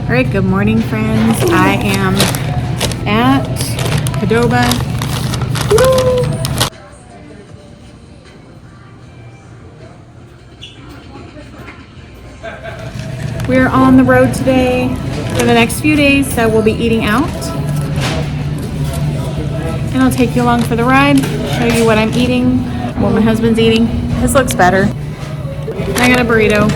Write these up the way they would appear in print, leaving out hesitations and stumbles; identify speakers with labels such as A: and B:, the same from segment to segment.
A: All right, good morning, friends. I am at Cadova. Woo! We're on the road today for the next few days, so we'll be eating out. And I'll take you along for the ride, show you what I'm eating, what my husband's eating. His looks better. I got a burrito.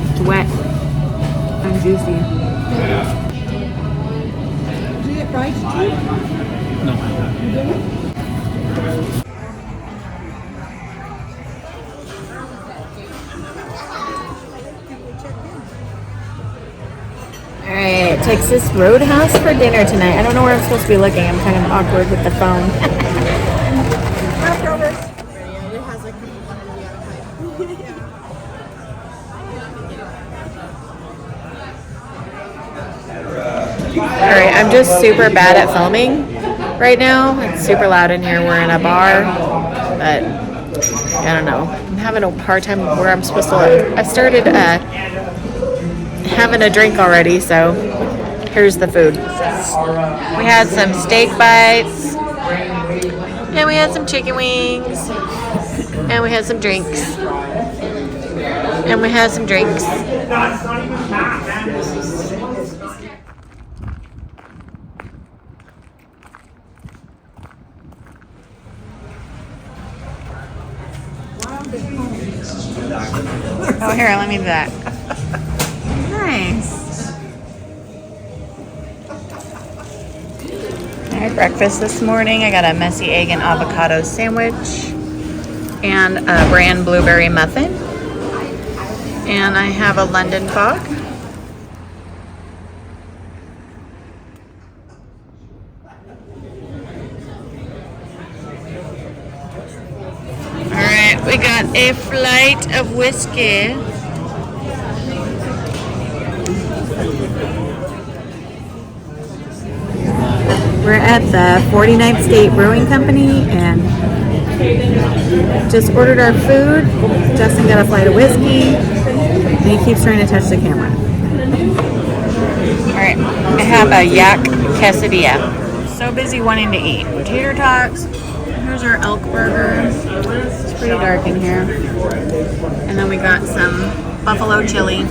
A: It's wet and juicy.
B: Did you get fries too?
C: No.
A: Alright, Texas Roadhouse for dinner tonight. I don't know where I'm supposed to be looking. I'm kind of awkward with the phone. Alright, I'm just super bad at filming right now. It's super loud in here. We're in a bar, but I don't know. I'm having a hard time where I'm supposed to look. I started having a drink already, so here's the food. We had some steak bites, and we had some chicken wings, and we had some drinks, and we had some drinks. Oh, here, let me do that. Nice. I had breakfast this morning. I got a messy egg and avocado sandwich and a bran blueberry muffin. And I have a London fog. Alright, we got a flight of whiskey. We're at the 49th State Brewing Company and just ordered our food. Justin got a flight of whiskey and he keeps trying to touch the camera. Alright, I have a yak quesadilla. So busy wanting to eat. Tater tots. Here's our elk burger. It's pretty dark in here. And then we got some buffalo chili.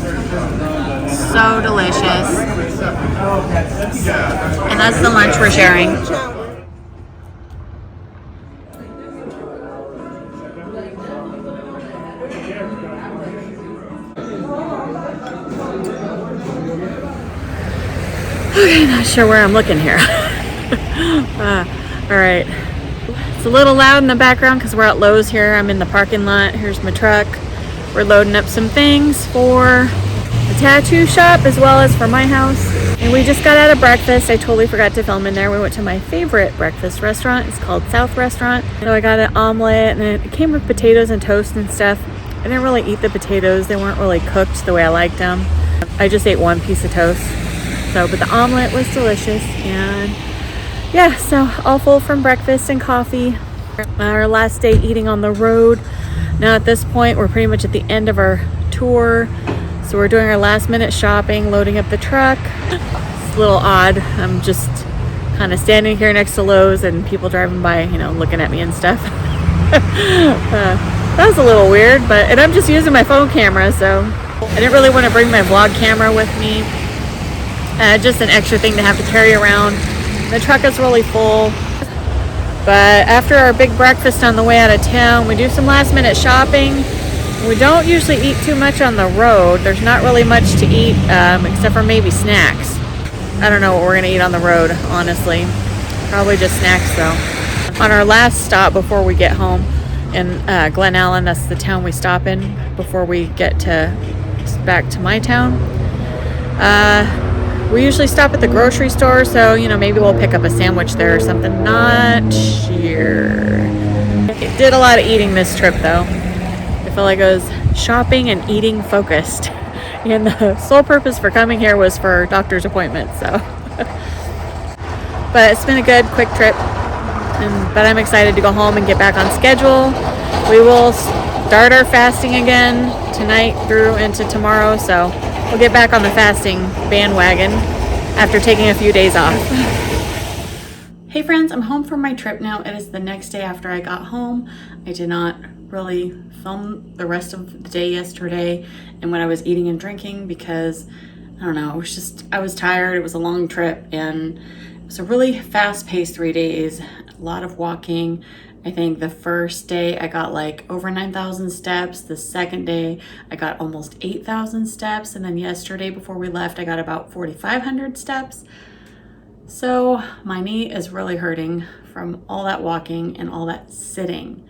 A: So delicious. And that's the lunch we're sharing. Okay, not sure where I'm looking here. All right. It's a little loud in the background because we're at Lowe's here. I'm in the parking lot. Here's my truck. We're loading up some things for the tattoo shop as well as for my house. And we just got out of breakfast. I totally forgot to film in there. We went to my favorite breakfast restaurant. It's called South Restaurant. So I got an omelet and it came with potatoes and toast and stuff. I didn't really eat the potatoes. They weren't really cooked the way I liked them. I just ate one piece of toast. So, but the omelet was delicious. And yeah, so all full from breakfast and coffee. Our last day eating on the road. Now at this point, we're pretty much at the end of our tour. So we're doing our last minute shopping, loading up the truck. It's a little odd. I'm just kind of standing here next to Lowe's and people driving by, you know, looking at me and stuff. That was a little weird, and I'm just using my phone camera, so I didn't really want to bring my vlog camera with me. Just an extra thing to have to carry around. The truck is really full. But after our big breakfast on the way out of town, we do some last minute shopping. We don't usually eat too much on the road. There's not really much to eat except for maybe snacks. I don't know what we're gonna eat on the road, honestly. Probably just snacks though. On our last stop before we get home in Glen Allen, that's the town we stop in before we get back to my town. We usually stop at the grocery store, so you know, maybe we'll pick up a sandwich there or something. Not sure. I did a lot of eating this trip though. I feel like I was shopping and eating focused. And the sole purpose for coming here was for doctor's appointments, so. But it's been a good, quick trip. But I'm excited to go home and get back on schedule. We will start our fasting again tonight through into tomorrow. So we'll get back on the fasting bandwagon after taking a few days off. Hey friends, I'm home from my trip now. It is the next day after I got home. I did not really film the rest of the day yesterday and when I was eating and drinking because, I don't know, I was tired. It was a long trip and it was a really fast-paced 3 days, a lot of walking. I think the first day I got like over 9,000 steps. The second day I got almost 8,000 steps. And then yesterday before we left, I got about 4,500 steps. So my knee is really hurting from all that walking and all that sitting.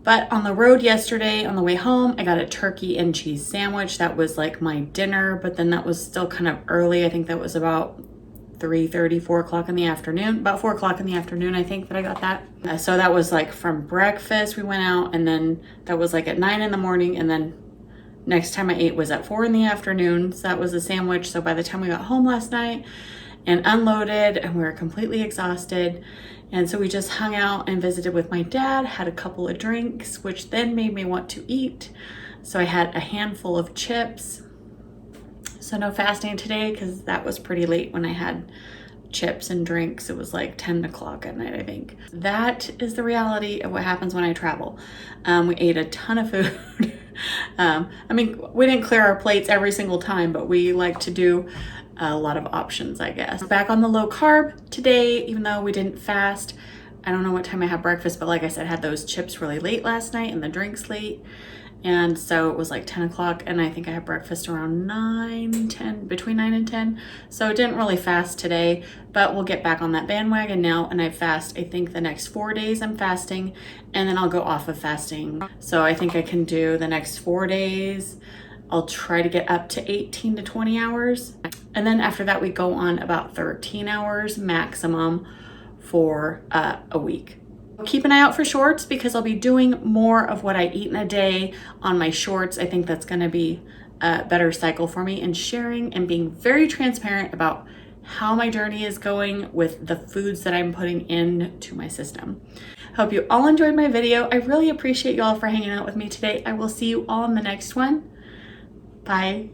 A: But on the road yesterday, on the way home, I got a turkey and cheese sandwich. That was like my dinner, but then that was still kind of early. I think that was about 3:30, 4 o'clock in the afternoon. About 4 o'clock in the afternoon, I think that I got that. So that was like from breakfast, we went out, and then that was like at 9 in the morning, and then next time I ate was at 4 in the afternoon. So that was a sandwich. So by the time we got home last night and unloaded, and we were completely exhausted. And so we just hung out and visited with my dad, had a couple of drinks, which then made me want to eat. So I had a handful of chips. So no fasting today because that was pretty late when I had chips and drinks. It was like 10 o'clock at night, I think. That is the reality of what happens when I travel. We ate a ton of food. I mean, we didn't clear our plates every single time, but we like to do a lot of options, I guess. Back on the low carb today, even though we didn't fast. I don't know what time I had breakfast, but like I said, I had those chips really late last night and the drinks late. And so it was like 10 o'clock and I think I had breakfast around 9, 10, between 9 and 10. So it didn't really fast today, but we'll get back on that bandwagon now. And I fast, I think the next 4 days I'm fasting and then I'll go off of fasting. So I think I can do the next 4 days. I'll try to get up to 18 to 20 hours. And then after that, we go on about 13 hours maximum for a week. Keep an eye out for shorts because I'll be doing more of what I eat in a day on my shorts. I think that's going to be a better cycle for me, and sharing and being very transparent about how my journey is going with the foods that I'm putting into my system. Hope you all enjoyed my video. I really appreciate you all for hanging out with me today. I will see you all in the next one. Bye.